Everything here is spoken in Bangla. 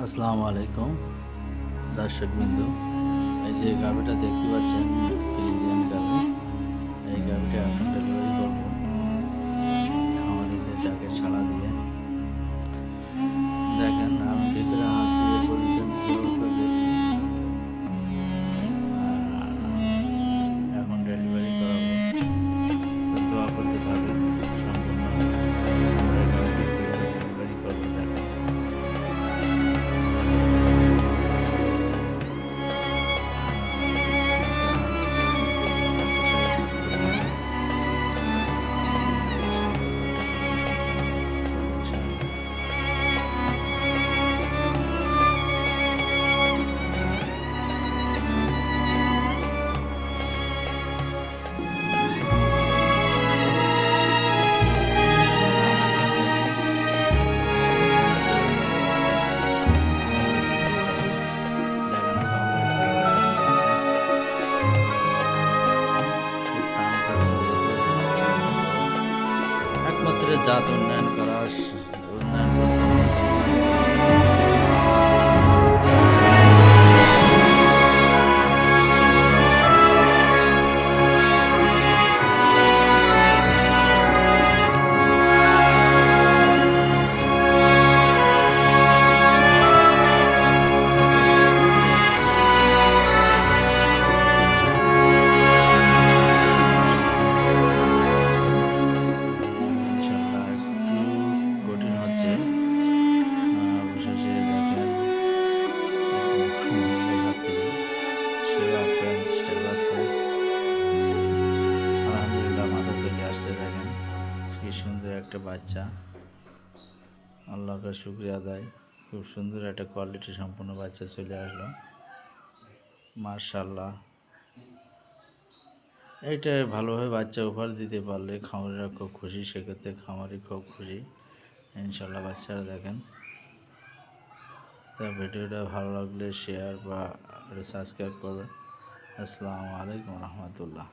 আসসালামু আলাইকুম দর্শকবৃন্দু। এই যে গাভিটা দেখতে পাচ্ছেন ফ্রিজিয়ান গাভি। এই গাভিটা এখন ডেলিভারি করবো খামারিদের ডাকে ছাড়া দিয়ে। দেখেন আমি ভিতরে হাত দিয়ে পজিশন ব্যবস্থা দেখি। এখন ডেলিভারি করাবো, তো দোয়া করতে থাকবেন সম্পূর্ণ। আমরা গাভিটা কীভাবে ডেলিভারি করবো দেখেন। একমাত্র জাত উন্নয়ন করা উন্নয়ন করতে ইনশাল্লাহ একটু কঠিন হচ্ছে। অবশেষে দেখেন সেবা ফ্রেন্স স্টাইল আছে। আলহামদুলিল্লাহ মাথা চলে আসছে। দেখেন কি সুন্দর একটা বাচ্চা, আল্লাহকে শুকরিয়া দেয়। খুব সুন্দর একটা কোয়ালিটি সম্পূর্ণ বাচ্চা চলে আসলো, মাশাআল্লাহ। এইটাই ভালোভাবে বাচ্চা উপহার দিতে পারলে খামারিরা খুব খুশি, সেক্ষেত্রে খামারি খুব খুশি ইনশাল্লাহ। বাচ্চারা দেখেন। তা ভিডিওটা ভালো লাগলে শেয়ার বা সাবস্ক্রাইব করবেন। আসসালামু আলাইকুম রহমতুল্লাহ।